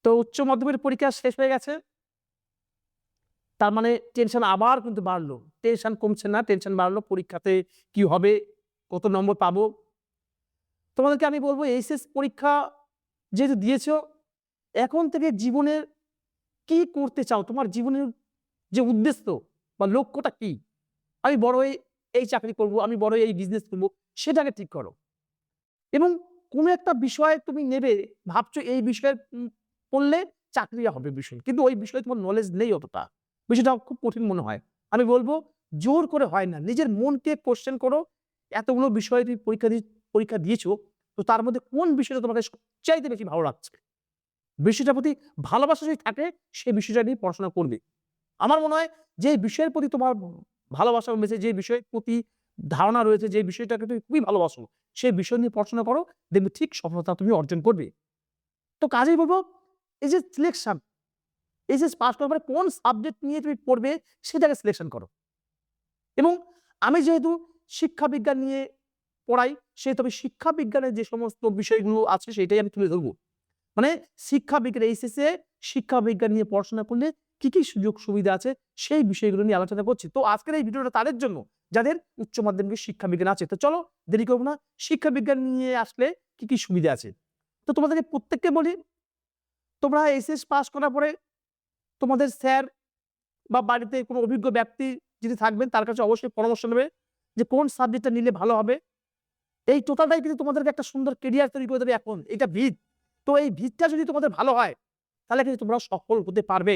তো উচ্চ মাধ্যমিক পরীক্ষা শেষ হয়ে গেছে, তার মানে টেনশন আবার কিন্তু বাড়লো। টেনশন কমছে না, টেনশন বাড়লো। পরীক্ষাতে কি হবে, কত নম্বর পাবো। তোমাদেরকে আমি বলবো এইচএস পরীক্ষা যেহেতু দিয়েছো, এখন থেকে জীবনের কি করতে চাও, তোমার জীবনের যে উদ্দেশ্য বা লক্ষ্যটা কি? আমি বড় হয়ে এই চাকরি করব, আমি বড় হয়ে এই বিজনেস করব, সেটাকে ঠিক করো। এবং কোনো একটা বিষয় তুমি নেবে, ভাবছো এই বিষয়ে পড়লে চাকরি হবে বিষয়, কিন্তু ওই বিষয়ে তোমার নলেজ নেই অতটা, বিষয়টা খুব কঠিন মনে হয়। আমি বলবো জোর করে হয় না, নিজের মনকে কোশ্চেন করো। এতগুলো বিষয়ে তুমি পরীক্ষা দিয়েছো, তো তার মধ্যে কোন বিষয়টা তোমাকে সবচাইতে বেশি ভালো লাগছে? বিষয়টার প্রতি ভালোবাসা যদি থাকে, সেই বিষয়টা নিয়ে পড়াশোনা করবে। আমার মনে হয় যে বিষয়ের প্রতি তোমার ভালোবাসা রয়েছে, যে বিষয়ের প্রতি ধারণা রয়েছে, যে বিষয়টাকে তুমি খুবই ভালোবাসো, সেই বিষয় নিয়ে পড়াশোনা করো, দেখবে ঠিক সফলতা তুমি অর্জন করবে। তো কাজেই বলবো, এই যে সিলেকশন, এইচএস পাস করার পরে কোন সাবজেক্ট নিয়ে তুমি পড়বে সেটাকে সিলেকশন করো। এবং আমি যেহেতু শিক্ষা বিজ্ঞান নিয়ে পড়াই, সেহেতু আমি শিক্ষা বিজ্ঞানের যে সমস্ত বিষয়গুলো আছে সেটাই আমি তুলে ধরবো। মানে শিক্ষা বিজ্ঞান, এইচএস এ শিক্ষা বিজ্ঞান নিয়ে পড়াশোনা করলে কি, কি সুযোগ সুবিধা আছে সেই বিষয়গুলো নিয়ে আলোচনা করছি। তো আজকের এই ভিডিওটা তাদের জন্য যাদের উচ্চ মাধ্যমিক শিক্ষা বিজ্ঞান আছে। তো চলো দেরি করব না, শিক্ষা বিজ্ঞান নিয়ে আসলে কি, কি সুবিধা আছে। তো তোমাদেরকে প্রত্যেককে বলি, তোমরা এইচএস পাস করার পরে তোমাদের স্যার বা বাড়িতে কোনো অভিজ্ঞ ব্যক্তি যিনি থাকবেন তার কাছে অবশ্যই পরামর্শ নেবে যে কোন সাবজেক্টটা নিলে ভালো হবে। এই টোটালটাই কিন্তু তোমাদেরকে একটা সুন্দর ক্যারিয়ার তৈরি করে দেবে। এখন এটা ভিত। তো এই ভিতটা যদি তোমাদের ভালো হয়, তাহলে কিন্তু তোমরা সফল হতে পারবে।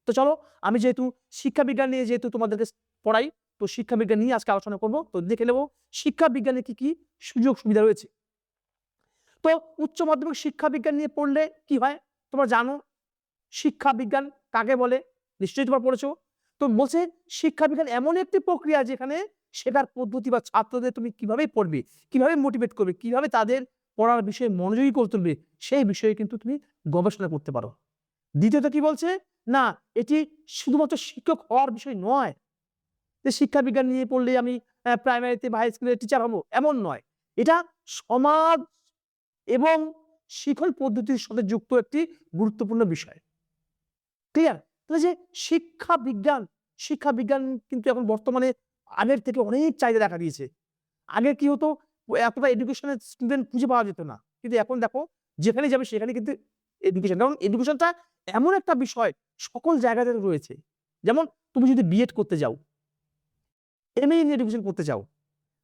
তো চলো, আমি যেহেতু শিক্ষা বিজ্ঞান নিয়ে যেহেতু তোমাদেরকে পড়াই, তো শিক্ষা বিজ্ঞান নিয়ে আজকে আলোচনা করব। তো দেখে নেব শিক্ষা বিজ্ঞানে কি, কি সুযোগ সুবিধা রয়েছে। তো উচ্চ মাধ্যমিক শিক্ষা বিজ্ঞান নিয়ে পড়লে কি হয় তোমরা জানো। শিক্ষা বিজ্ঞান কাকে বলে নিশ্চয়ই তোমরা পড়েছো। তো বলছে শিক্ষা বিজ্ঞান এমন একটি প্রক্রিয়া যেখানে শেখার পদ্ধতি বা ছাত্রদের তুমি কিভাবে পড়বে, কিভাবে মোটিভেট করবে, কিভাবে তাদের পড়ার বিষয়ে মনোযোগী করে তুলবে, সেই বিষয়ে কিন্তু তুমি গবেষণা করতে পারো। দ্বিতীয়ত কি বলছে, না এটি শুধুমাত্র শিক্ষক হওয়ার বিষয় নয়, যে শিক্ষা বিজ্ঞান নিয়ে পড়লে আমি প্রাইমারিতে বা হাই স্কুলের টিচার হবো, এমন নয়। এটা সমাজ এবং শিক্ষণ পদ্ধতির সাথে যুক্ত একটি গুরুত্বপূর্ণ বিষয়। ক্লিয়ার? তাহলে যে শিক্ষা বিজ্ঞান কিন্তু এখন বর্তমানে আগের থেকে অনেক চাহিদা দেখা দিয়েছে। আগে কি হতো, এতটা এডুকেশনের স্টুডেন্ট খুঁজে পাওয়া যেত না। কিন্তু এখন দেখো যেখানে যাবে সেখানে কিন্তু এডুকেশন। কারণ এডুকেশনটা এমন একটা বিষয় সকল জায়গাতে রয়েছে। যেমন তুমি যদি বিএড করতে যাও, এমএ ইন এডুকেশন করতে চাও,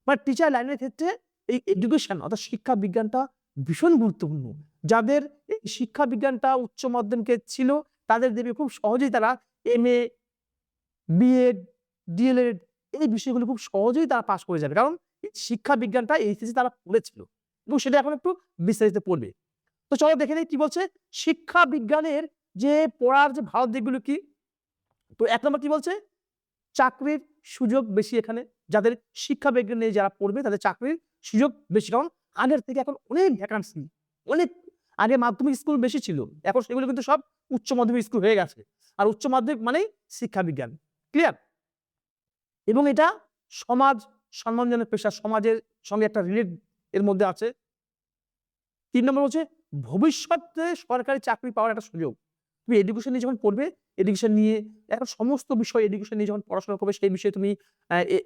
বা টিচার লাইনের ক্ষেত্রে এই এডুকেশন অর্থাৎ শিক্ষা বিজ্ঞানটা ভীষণ গুরুত্বপূর্ণ। যাদের এই শিক্ষা বিজ্ঞানটা উচ্চ মাধ্যমিকে ছিল, তাদের দেখবে খুব সহজেই তারা এমএ, বিএড, ডিএলএড এই বিষয়গুলো খুব সহজেই তারা পাস করে যাবে। কারণ এই শিক্ষা বিজ্ঞানটা এইচএসসি তারা পড়েছিল এবং সেটা এখন একটু বিস্তারিত পড়বে। তো চলো দেখে নেই কি বলছে শিক্ষা বিজ্ঞানের যে পড়ার যে ভালো দিকগুলো কি। তো ১ নম্বর কি বলছে, চাকরির সুযোগ বেশি এখানে। যাদের শিক্ষা বিজ্ঞান নিয়ে যারা পড়বে তাদের চাকরির সুযোগ বেশি। কারণ আগের থেকে এখন অনেক ভ্যাকান্সি, অনেক। আগে মাধ্যমিক স্কুল বেশি ছিল, এখন সেগুলো কিন্তু সব উচ্চ মাধ্যমিক স্কুল হয়ে গেছে। আর উচ্চ মাধ্যমিক মানেই শিক্ষা বিজ্ঞান। ক্লিয়ার? এবং এটা সমাজ সম্মানজনক পেশা, সমাজের সঙ্গে একটা রিলেট এর মধ্যে আছে। ৩ নম্বর হচ্ছে ভবিষ্যতে সরকারি চাকরি পাওয়ার একটা সুযোগ। তুমি এডুকেশন নিয়ে যখন পড়বে, এডুকেশন নিয়ে এখন সমস্ত বিষয় এডুকেশন নিয়ে যখন পড়াশোনা করবে, সেই বিষয়ে তুমি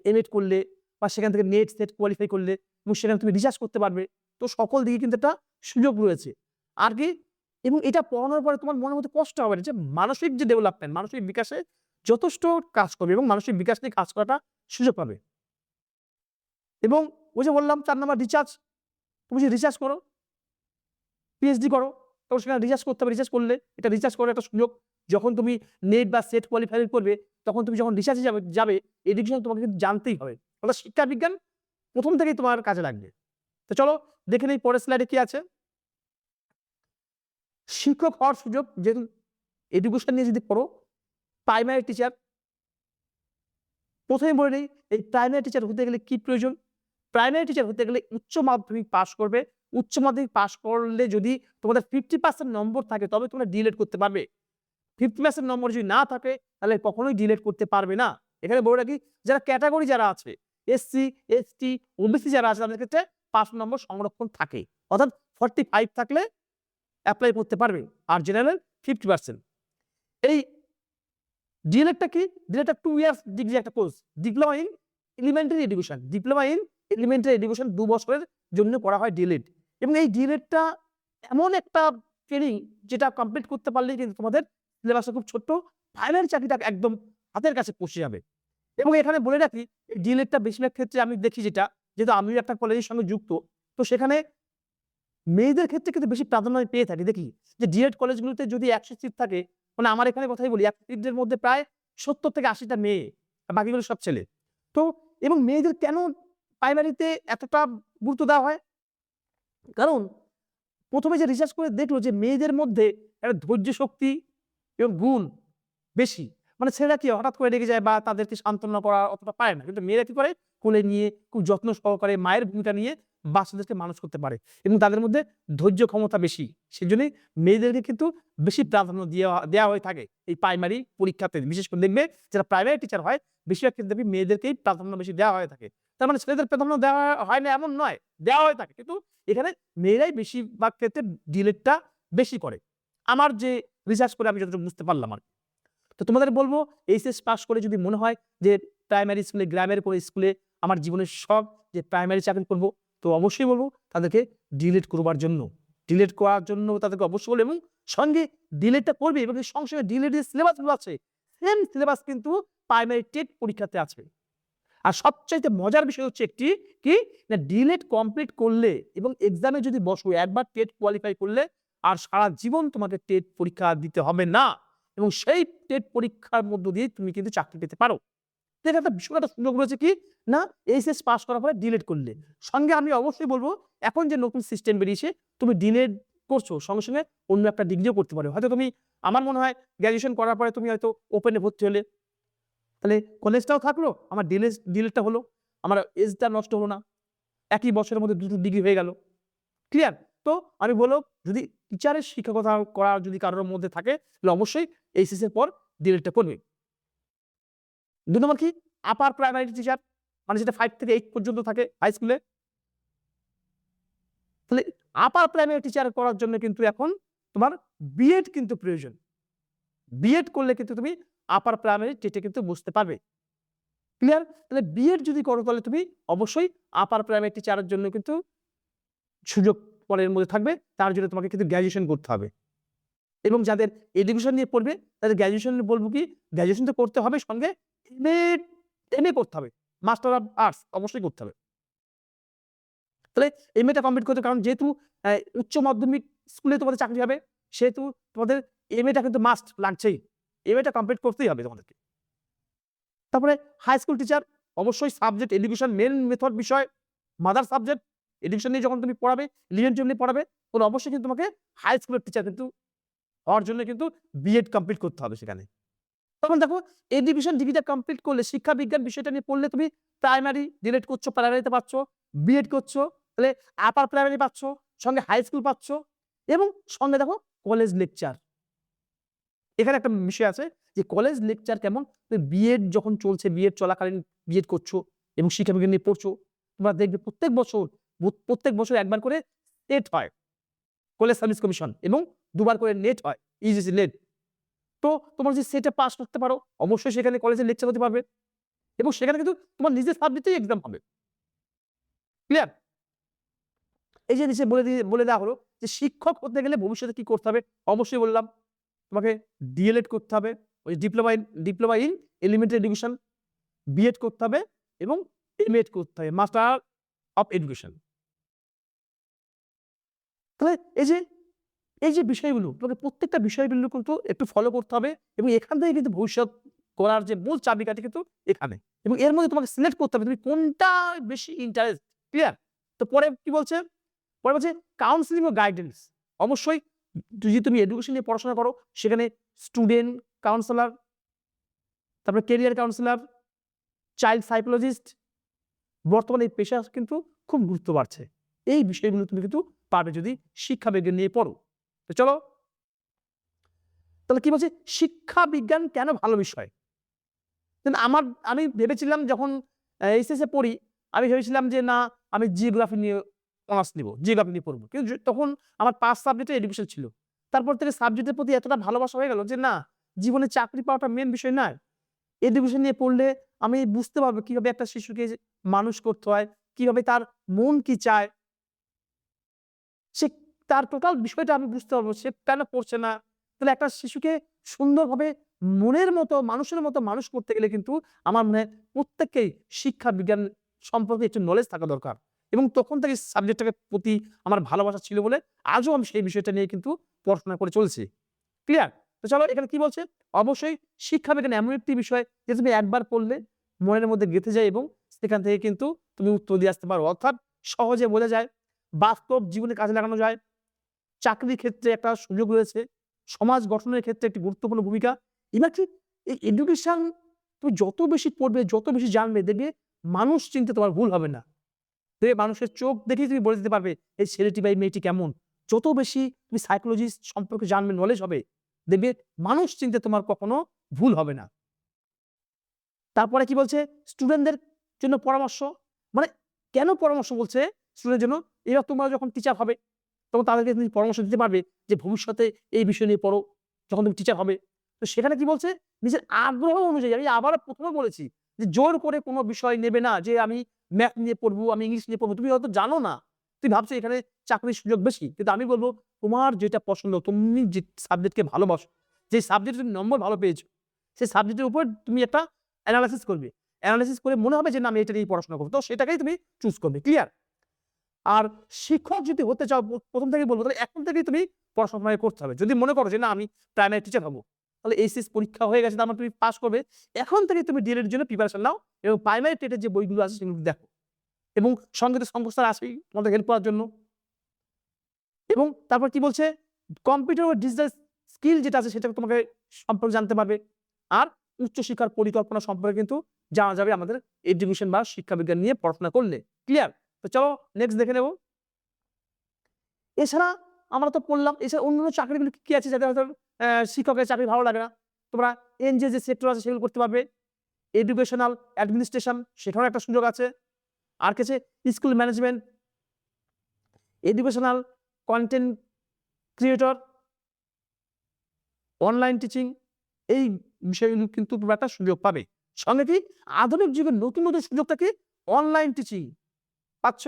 এমএড করলে বা সেখান থেকে নেট সেট কোয়ালিফাই করলে এবং সেখানে তুমি রিসার্চ করতে পারবে। তো সকল দিকে কিন্তু একটা সুযোগ রয়েছে। আর কি, এবং এটা পড়ানোর পরে তোমার মনের মধ্যে কষ্ট হবে না, যে মানসিক যে ডেভেলপমেন্ট, মানসিক বিকাশে যথেষ্ট কাজ করবে এবং মানসিক বিকাশ নিয়ে কাজ করাটা সুযোগ পাবে। এবং ওই যে বললাম ৪ নাম্বার রিসার্চ, তুমি যে রিসার্চ করো, পিএইচডি করো, তখন সেখানে রিসার্চ করতে হবে। রিসার্চ করলে এটা রিসার্চ করার একটা সুযোগ। যখন তুমি নেট বা সেট কোয়ালিফাই করবে, তখন তুমি যখন রিসার্চে যাবে এডুকেশন তোমাকে কিন্তু জানতেই হবে। অর্থাৎ শিক্ষা বিজ্ঞান প্রথম থেকেই তোমার কাজে লাগবে। তো চলো দেখে নেই পরের স্লাইডে কি আছে। শিক্ষক হওয়ার সুযোগ, যেহেতু এডুকেশন নিয়ে যদি পড়ো, প্রাইমারি টিচার, প্রথমে বলে নেই এই প্রাইমারি টিচার হতে গেলে কি প্রয়োজন। প্রাইমারি টিচার হতে গেলে উচ্চ মাধ্যমিক পাস করবে। উচ্চ মাধ্যমিক পাস করলে যদি তোমাদের 50% নম্বর থাকে, তবে তোমরা ডিএলএড করতে পারবে। 50% নম্বর যদি না থাকে, তাহলে কখনোই ডিএলএড করতে পারবে না। এখানে বলে রাখি, যারা ক্যাটাগরি যারা আছে, এসসি, এসটি, ওবিসি যারা আছে, তাদের ক্ষেত্রে 5 নম্বর সংরক্ষণ থাকে। অর্থাৎ 45 থাকলে অ্যাপ্লাই করতে পারবে। আর জেনারেল 50%। এই ডিএলএডটা কি? ডিএলএডটা 2 ইয়ার্স ডিগ্রি একটা course, diploma in elementary education. Diploma in elementary education 2 বছরের জন্য করা হয় ডিএলএড। এবং এই ডিএলএডটা এমন একটা ট্রেনিং যেটা কমপ্লিট করতে পারলেই কিন্তু তোমাদের সিলেবাসটা খুব ছোট্ট, প্রাইমারি চাকরিটা একদম হাতের কাছে পৌঁছে যাবে। এবং এখানে বলে রাখি, এই ডিএলএডটা বেশিরভাগ ক্ষেত্রে আমি দেখি যেহেতু আমিও একটা কলেজের সঙ্গে যুক্ত, তো সেখানে মেয়েদের ক্ষেত্রে কিন্তু বেশি প্রাধান্য আমি পেয়ে থাকি। দেখি যে ডিএড কলেজগুলোতে যদি 100 সিট থাকে, মানে আমার এখানে কথাই বলি, 100 সিটের মধ্যে প্রায় 70 থেকে 80টা মেয়ে, আর বাকিগুলো সব ছেলে। তো এবং মেয়েদের কেন প্রাইমারিতে এতটা গুরুত্ব দেওয়া হয়? কারণ প্রথমে যে রিসার্চ করে দেখলো যে মেয়েদের মধ্যে একটা ধৈর্য শক্তি এবং গুণ বেশি। মানে ছেলেরা কি হঠাৎ করে রেগে যায় বা তাদেরকে সান্ত্বনা করা অতটা পারে না, কিন্তু মেয়েরা কি করে কোলে নিয়ে খুব যত্ন সহকারে মায়ের ভূমিকা নিয়ে বাচ্চাদেরকে মানুষ করতে পারে এবং তাদের মধ্যে ধৈর্য ক্ষমতা বেশি। সেজন্যই মেয়েদেরকে কিন্তু বেশি প্রাধান্য দেওয়া হয়ে থাকে এই প্রাইমারি পরীক্ষাতে। বিশেষ করে দেখবে যারা প্রাইমারি টিচার হয় বেশিরভাগ ক্ষেত্রে মেয়েদেরকেই প্রাধান্য বেশি দেওয়া হয়ে থাকে। তার মানে ছেলেদের প্রাধান্য দেওয়া হয় না এমন নয়, দেওয়া হয়ে থাকে, কিন্তু এখানে মেয়েরাই বেশিরভাগ ক্ষেত্রে ডিলেটটা বেশি করে। আমার যে রিসার্চ করে আমি যতটুকু বুঝতে পারলাম আর। তো তোমাদের বলবো, এইচএস পাস করে যদি মনে হয় যে প্রাইমারি স্কুলে, গ্রামের কোনো স্কুলে আমার জীবনের শখ যে প্রাইমারি চাকরি করব, তো অবশ্যই বলবো তাদেরকে ডিলেট করবার জন্য। ডিলেট করার জন্য তাদেরকে অবশ্যই বলবো, এবং সঙ্গে ডিলেটটা করবে এবং সঙ্গে সঙ্গে ডিলেটের সিলেবাসগুলো আছে, সেম সিলেবাস কিন্তু প্রাইমারি টেট পরীক্ষাতে আছে। আর সবচাইতে মজার বিষয় হচ্ছে একটি কি না, ডিলেট কমপ্লিট করলে এবং এক্সামে যদি বসো, একবার টেট কোয়ালিফাই করলে আর সারা জীবন তোমাকে টেট পরীক্ষা দিতে হবে না, এবং সেই টেট পরীক্ষার মধ্য দিয়ে তুমি কিন্তু চাকরি পেতে পারো। দেখো একটা ভীষণ একটা সুযোগ রয়েছে কি না, এইচএস পাস করার পরে ডিলেট করলে। সঙ্গে আমি অবশ্যই বলবো, এখন যে নতুন সিস্টেম বেরিয়েছে, তুমি ডিলেট করছো সঙ্গে সঙ্গে অন্য একটা ডিগ্রিও করতে পারো। হয়তো তুমি, আমার মনে হয় গ্র্যাজুয়েশন করার পরে তুমি হয়তো ওপেনে ভর্তি হলে, তাহলে কলেজটাও থাকলো, আমার ডিলেটটা হলো, আমার এজটা নষ্ট হলো না, একই বছরের মধ্যে দুটো ডিগ্রি হয়ে গেল। ক্লিয়ার? তো আমি বলবো, যদি টিচারের শিক্ষকতা করার যদি কারোর মধ্যে থাকে, তাহলে অবশ্যই এইচএস এর পর ডিলেটটা করবে। 2 নম্বর কি, আপার প্রাইমারি টিচার, মানে যেটা 5 থেকে 8 পর্যন্ত থাকে হাই স্কুলে। তাহলে আপার প্রাইমারি টিচার করার জন্য কিন্তু এখন তোমার বিএড কিন্তু প্রয়োজন। বিএড করলে কিন্তু তুমি আপার প্রাইমারি টেটে কিন্তু বসতে পারবে। ক্লিয়ার? তাহলে বিএড যদি করো তাহলে তুমি অবশ্যই আপার প্রাইমারি টিচারের জন্য কিন্তু সুযোগ পরের মধ্যে থাকবে। তার জন্য তোমাকে কিন্তু গ্র্যাজুয়েশন করতে হবে। এবং যাদের এডুকেশন নিয়ে পড়বে তাদের গ্র্যাজুয়েশন বলবো কি, গ্র্যাজুয়েশন তো করতে হবে, সঙ্গে এমএ করতে হবে। মাস্টার অফ আর্টস অবশ্যই করতে হবে। তাহলে এমএটা কমপ্লিট করতে, কারণ যেহেতু উচ্চ মাধ্যমিক স্কুলে তোমাদের চাকরি হবে, সেহেতু তোমাদের এমএটা কিন্তু মাস্ট লাগছেই। এমএটা কমপ্লিট করতেই হবে তোমাদেরকে। তারপরে হাই স্কুল টিচার, অবশ্যই সাবজেক্ট এডুকেশন মেন মেথড বিষয়, মাদার সাবজেক্ট এডুকেশন নিয়ে যখন তুমি পড়াবে, ইলিমেন্টারি নিয়ে পড়াবে, তখন অবশ্যই কিন্তু তোমাকে হাই স্কুলের টিচার কিন্তু হওয়ার জন্য কিন্তু বিএড কমপ্লিট করতে হবে সেখানে। তখন দেখো, এডুকেশন ডিগ্রিটা কমপ্লিট করলে, শিক্ষা বিজ্ঞান বিষয়টা নিয়ে পড়লে, তুমি প্রাইমারি ডিলেট করছো, প্রাইমারিতে পাচ্ছ, বিএড করছো, তাহলে আপার প্রাইমারি পাচ্ছ, সঙ্গে হাই স্কুল পাচ্ছ, এবং সঙ্গে দেখো কলেজ লেকচার। এখানে একটা বিষয় আছে যে কলেজ লেকচার কেমন, বিএড যখন চলছে, বিএড চলাকালীন বিএড করছো এবং শিক্ষা বিজ্ঞান নিয়ে পড়ছো, তোমরা দেখবে প্রত্যেক বছর একবার করে নেট হয়, কলেজ সার্ভিস কমিশন, এবং 2 বার করে নেট হয়, ইউজিসি নেট। তো তোমরা যদি সেটা পাস করতে পারো, অবশ্যই সেখানে কলেজে লেকচার হতে পারবে, এবং সেখানে কিন্তু তোমার নিজের সাবজেক্টেই এক্সাম হবে। ক্লিয়ার? এই যে নিচে বলে দেওয়া হলো যে শিক্ষক হতে গেলে ভবিষ্যতে কি করতে হবে, অবশ্যই বললাম তোমাকে ডিএলএড করতে হবে, ওই diploma in elementary education, BEd করতে হবে, এবং এমএড করতে হবে, মাস্টার অফ এডুকেশন। তাহলে এই যে বিষয়গুলো, তোমাকে প্রত্যেকটা বিষয়গুলো কিন্তু একটু ফলো করতে হবে, এবং এখান থেকে কিন্তু ভবিষ্যৎ করার যে মূল চাবিকাঠি কিন্তু এখানে, এবং এর মধ্যে তোমাকে সিলেক্ট করতে হবে তুমি কোনটা বেশি ইন্টারেস্ট। ক্লিয়ার? তো পরে কি বলছে, পরে বলছে কাউন্সিলিং ও গাইডেন্স। অবশ্যই যদি তুমি এডুকেশন নিয়ে পড়াশোনা করো, সেখানে স্টুডেন্ট কাউন্সিলর, তারপরে ক্যারিয়ার কাউন্সিলর, চাইল্ড সাইকোলজিস্ট, বর্তমানে এই পেশা কিন্তু খুব গুরুত্ব বাড়ছে। এই বিষয়গুলো তুমি কিন্তু পারবে যদি শিক্ষা বিজ্ঞান নিয়ে পড়ো। তো চলো, তাহলে কি বলছে, শিক্ষা বিজ্ঞান কেন ভালো বিষয়? আমি ভেবেছিলাম যখন এইচএসে পড়ি, আমি ভেবেছিলাম যে না, আমি জিওগ্রাফি নিয়ে অনার্স নিব, জিওগ্রাফি নিয়ে পড়বো, কিন্তু তখন আমার 5 সাবজেক্টে এডুকেশন ছিল। তারপর থেকে সাবজেক্টের প্রতি এতটা ভালোবাসা হয়ে গেল যে না, জীবনে চাকরি পাওয়াটা মেন বিষয় নয়। এডুকেশন নিয়ে পড়লে আমি বুঝতে পারবো কিভাবে একটা শিশুকে মানুষ করতে হয়, কিভাবে তার মন কি চায়, সে তার টোটাল বিষয়টা আমি বুঝতে পারবো। সে কেন পড়ছে না? তাহলে একটা শিশুকে সুন্দরভাবে মনের মতো, মানুষের মতো মানুষ করতে গেলে কিন্তু আমার মনে হয় প্রত্যেককেই শিক্ষা বিজ্ঞান সম্পর্কে একটু নলেজ থাকা দরকার। এবং তখন থেকে সাবজেক্টটাকে প্রতি আমার ভালোবাসা ছিল বলে আজও আমি সেই বিষয়টা নিয়ে কিন্তু পড়াশোনা করে চলছি। ক্লিয়ার? তো চলো এখানে কি বলছে? অবশ্যই শিক্ষা বিজ্ঞান এমন একটি বিষয় যে তুমি একবার পড়লে মনের মধ্যে গেঁথে যায় এবং সেখান থেকে কিন্তু তুমি উত্তর দিয়ে আসতে পারো। অর্থাৎ সহজে বোঝা যায়, বাস্তব জীবনে কাজে লাগানো যায়। চাকরির ক্ষেত্রে একটা সুযোগ রয়েছে। সমাজ গঠনের ক্ষেত্রে একটি গুরুত্বপূর্ণ ভূমিকা। এবার কি এই এডুকেশন তুমি যত বেশি পড়বে, যত বেশি জানবে, দেখবে মানুষ চিনতে তোমার ভুল হবে না। দেখবে মানুষের চোখ দেখেই তুমি বলে দিতে পারবে এই ছেলেটি বা এই মেয়েটি কেমন। যত বেশি তুমি সাইকোলজি সম্পর্কে জানবে, নলেজ হবে, দেখবে মানুষ চিনতে তোমার কখনো ভুল হবে না। তারপরে কি বলছে? স্টুডেন্টদের জন্য পরামর্শ। মানে কেন পরামর্শ বলছে স্টুডেন্টের জন্য? এবার তোমরা যখন টিচার হবে তখন তাদেরকে তুমি পরামর্শ দিতে পারবে যে ভবিষ্যতে এই বিষয় নিয়ে পড়ো, যখন তুমি টিচার হবে। তো সেখানে কি বলছে? নিজের আগ্রহ অনুযায়ী, আমি আবারও ১ম এ বলেছি যে জোর করে কোনো বিষয় নেবে না যে আমি ম্যাথ নিয়ে পড়বো, আমি ইংলিশ নিয়ে পড়বো। তুমি হয়তো জানো না। তুমি ভাবছো এখানে চাকরির সুযোগ বেশি। কিন্তু আমি বলব তোমার যেটা পছন্দ, তুমি যে সাবজেক্টকে ভালোবাসো, যে সাবজেক্টে তুমি নম্বর ভালো পেয়েছো, সেই সাবজেক্টের উপর তুমি একটা এনালাইসিস করবে। এনালাইসিস করে মনে হবে যে না আমি এটা নিয়ে পড়াশোনা করব। তো সেটাকেই তুমি চুজ করবে। ক্লিয়ার? আর শিক্ষক যদি হতে চাও, ১ম থেকেই বলব, তাহলে এখন থেকেই তুমি পড়াশোনা তোমাকে করতে হবে। যদি মনে করো যে না আমি প্রাইমারি টিচার হব, তাহলে এইচএস পরীক্ষা হয়ে গেছে, তার মানে তুমি পাস করবে। এখন থেকেই তুমি ডিএলএড এর জন্য প্রিপারেশন নাও এবং প্রাইমারি টেটের যে বইগুলো আছে সেগুলো দেখো। এবং সঙ্গে তো সংস্থার আসবেই তোমাদের হেল্প করার জন্য। এবং তারপর কি বলছে? কম্পিউটার ও ডিজিটাল স্কিল যেটা আছে সেটা তোমাকে সম্পর্কে জানতে পারবে। আর উচ্চশিক্ষার পরিকল্পনা সম্পর্কে কিন্তু জানা যাবে আমাদের এডুকেশন বা শিক্ষা বিজ্ঞান নিয়ে পড়াশোনা করলে। ক্লিয়ার? তো চলো নেক্সট দেখে নেব। এছাড়া আমরা তো পড়লাম, এছাড়া অন্যান্য চাকরিগুলো কি আছে যাদের হয়তো শিক্ষকের চাকরি ভালো লাগে না। তোমরা এনজিও যে সেক্টর আছে সেগুলো করতে পারবে। এডুকেশনাল অ্যাডমিনিস্ট্রেশন সেখানেও একটা সুযোগ আছে। আর কি আছে? School management, educational content creator, online teaching, এই বিষয়গুলো কিন্তু তোমরা একটা সুযোগ পাবে। সঙ্গে কি আধুনিক যুগের নতুন সুযোগটা কি? অনলাইন টিচিং পাচ্ছ।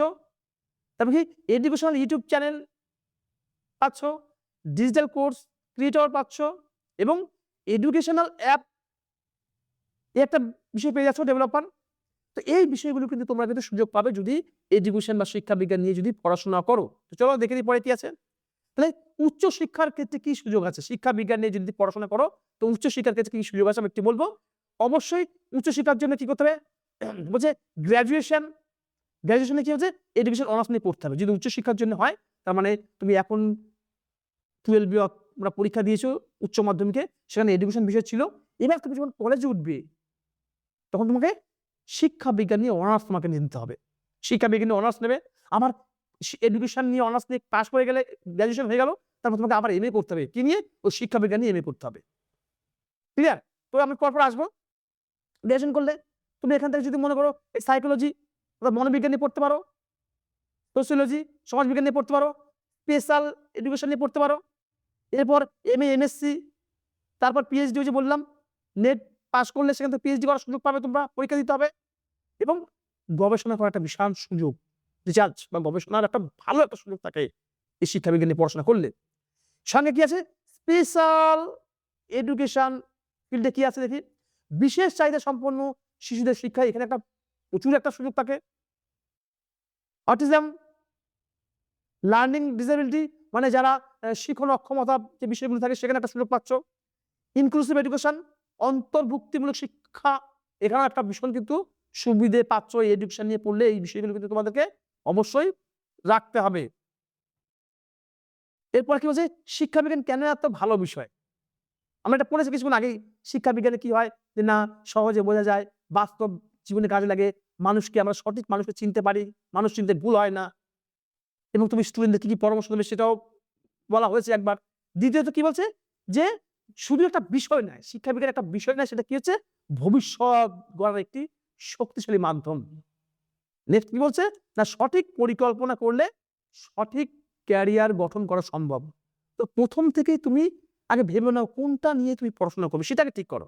তারপর কি এডুকেশনাল ইউটিউব চ্যানেল পাচ্ছ, ডিজিটাল কোর্স ক্রিয়েটর পাচ্ছ এবং এডুকেশনাল অ্যাপ একটা বিষয় পেয়ে যাচ্ছ, ডেভেলপার। তো এই বিষয়গুলো কিন্তু তোমরা কিন্তু সুযোগ পাবে যদি এডুকেশন বা শিক্ষা বিজ্ঞান নিয়ে যদি পড়াশোনা করো। তো চলো দেখে নিই পরে কি আছে। তাহলে উচ্চ শিক্ষার ক্ষেত্রে কি সুযোগ আছে? শিক্ষা বিজ্ঞান নিয়ে যদি পড়াশোনা করো তো উচ্চ শিক্ষার ক্ষেত্রে কি সুযোগ আছে আমি একটু বলবো। অবশ্যই উচ্চ শিক্ষার জন্য কি করতে হবে? বলছে গ্র্যাজুয়েশন। গ্র্যাজুয়েশনে কি হচ্ছে? এডুকেশন অনার্স নিয়ে পড়তে হবে। যদি উচ্চ শিক্ষার জন্য হয় তার মানে তুমি এখন 12 আমরা পরীক্ষা দিয়েছো উচ্চ মাধ্যমিকে, সেখানে এডুকেশন বিষয় ছিল। এবার তুমি যখন কলেজে উঠবে তখন তোমাকে শিক্ষা বিজ্ঞান নিয়ে অনার্স তোমাকে নিতে হবে। শিক্ষা বিজ্ঞান নিয়ে অনার্স নেবে। আমার এডুকেশন নিয়ে অনার্স নিয়ে পাস করে গেলে গ্র্যাজুয়েশন হয়ে গেল। তারপর তোমাকে আবার এমএ করতে হবে। কি নিয়ে? ওই শিক্ষা বিজ্ঞান নিয়ে এমএ করতে হবে। ক্লিয়ার? তো আমি পরপর আসবো। গ্র্যাজুয়েশন করলে তুমি এখান থেকে যদি মনে করো এই সাইকোলজি অর্থাৎ মনোবিজ্ঞান নিয়ে পড়তে পারো, সোসিওলজি সমাজবিজ্ঞান নিয়ে পড়তে পারো, স্পেশাল এডুকেশন নিয়ে পড়তে পারো। এরপর এমএ, এমএসসি, তারপর পিএইচডি যে বললাম, নেট পাস করলে সেখান থেকে পিএইচডি করার সুযোগ পাবে, তোমরা পরীক্ষা দিতে হবে এবং গবেষণা করার একটা বিশাল সুযোগ, রিসার্চ বা গবেষণার একটা ভালো একটা সুযোগ থাকে এই শিক্ষা বিজ্ঞান নিয়ে পড়াশোনা করলে। সঙ্গে কি আছে? স্পেশাল এডুকেশন ফিল্ডে কি আছে দেখি। বিশেষ চাহিদা সম্পন্ন শিশুদের শিক্ষা, এখানে একটা প্রচুর একটা সুযোগ থাকে। অটিজম, লার্নিং ডিসেবিলিটি মানে যারা শিখন অক্ষমতা যে বিষয়গুলো থাকে সেখানে একটা সুযোগ পাচ্ছ। ইনক্লুসিভ এডুকেশন অন্তর্ভুক্তিমূলক শিক্ষা, এখানে একটা ভীষণ কিন্তু সুবিধে পাচ্ছ এই এডুকেশন নিয়ে পড়লে। এই বিষয়গুলো কিন্তু তোমাদেরকে অবশ্যই রাখতে হবে। এরপর কি বলছে? শিক্ষা বিজ্ঞান কেন এত ভালো বিষয়? আমরা এটা পড়েছি কিছুক্ষণ আগেই। শিক্ষা বিজ্ঞানে কি হয় যে না সহজে বোঝা যায়, বাস্তব জীবনে কাজে লাগে, মানুষকে আমরা সঠিক মানুষকে চিনতে পারি, মানুষ চিনতে ভুল হয় না এবং তুমি স্টুডেন্টদের কি পরামর্শ দেবে সেটাও বলা হয়েছে একবার। দ্বিতীয়ত কি বলছে? যে শুধু একটা বিষয় নয়, শিক্ষা বিজ্ঞান একটা বিষয় নয়, সেটা কি হচ্ছে? ভবিষ্যৎ গড়ার একটি শক্তিশালী মাধ্যম। নেক্সট কি বলছে? না সঠিক পরিকল্পনা করলে সঠিক ক্যারিয়ার গঠন করা সম্ভব। তো প্রথম থেকেই তুমি আগে ভেবে নাও কোনটা নিয়ে তুমি পড়াশোনা করবে সেটাকে ঠিক করো।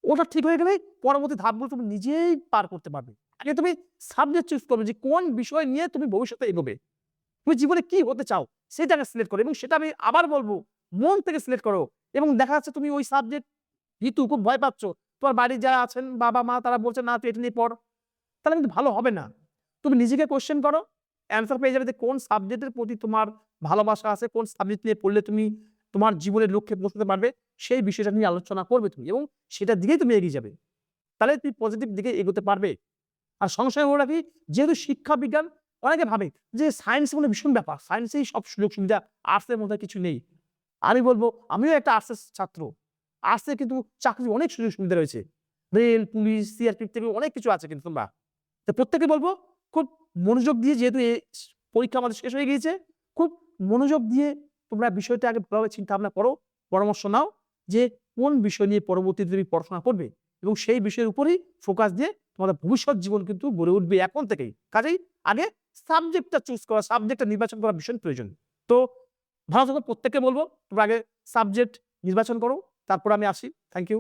ওটা ঠিক হয়ে গেলেই পরবর্তী ধাপগুলো তুমি নিজেই পার করতে পারবে। আগে তুমি সাবজেক্ট চুজ করবে যে কোন বিষয় নিয়ে তুমি ভবিষ্যতে এগোবে। তুমি জীবনে কি হতে চাও সেটাকে সিলেক্ট করো এবং সেটা আমি আবার বলব মন থেকে সিলেক্ট করো এবং দেখা যাচ্ছে তুমি ওই সাবজেক্ট ভীতু খুব ভয় পাচ্ছ। তোমার বাড়ির যারা আছেন বাবা-মা তারা বলছে, "না তুই এটা নিয়ে পড়।" তাহলে কিন্তু ভালো হবে না। তুমি নিজেকে কোয়েশ্চেন করো, অ্যান্সার পেয়ে যাবে যে কোন সাবজেক্টের প্রতি তোমার ভালোবাসা আছে, কোন সাবজেক্ট নিয়ে পড়লে তুমি তোমার জীবনের লক্ষ্যে পৌঁছাতে পারবে, সেই বিষয়টা নিয়ে আলোচনা করবে তুমি এবং সেটার দিকেই তুমি এগিয়ে যাবে। তাহলে তুমি পজিটিভ দিকে এগোতে পারবে। আর সঙ্গে, সঙ্গে বলে রাখি যেহেতু শিক্ষা বিজ্ঞান অনেকে ভাবে যে সায়েন্স মানে ভীষণ ব্যাপার। সায়েন্সেই সব সুযোগ সুবিধা, আর্টস এর মধ্যে কিছু নেই। আমি বলব আমিও একটা আর্টস এর ছাত্র। আর্টস এ কিন্তু চাকরির অনেক সুযোগ সুবিধা রয়েছে। রেল, পুলিশ, সিআরপিএফ থেকে অনেক কিছু আছে কিন্তু তোমরা। তো প্রত্যেককে বলব খুব মনোযোগ দিয়ে যেহেতু পরীক্ষা আমাদের শেষ হয়ে গিয়েছে, খুব মনোযোগ দিয়ে তোমরা বিষয়টা আগে ভালোভাবে চিন্তা ভাবনা করো, পরামর্শ নাও যে কোন বিষয় নিয়ে পরবর্তীতে তুমি পড়াশোনা করবে এবং সেই বিষয়ের উপরেই ফোকাস দিয়ে তোমাদের ভবিষ্যৎ জীবন কিন্তু গড়ে উঠবে এখন থেকেই। কাজেই আগে সাবজেক্টটা চুজ করা, সাবজেক্টটা নির্বাচন করা ভীষণ প্রয়োজন। তো ভালো থাকো প্রত্যেককে বলব তোমরা আগে সাবজেক্ট নির্বাচন করো, তারপর আমি আসি। Thank you.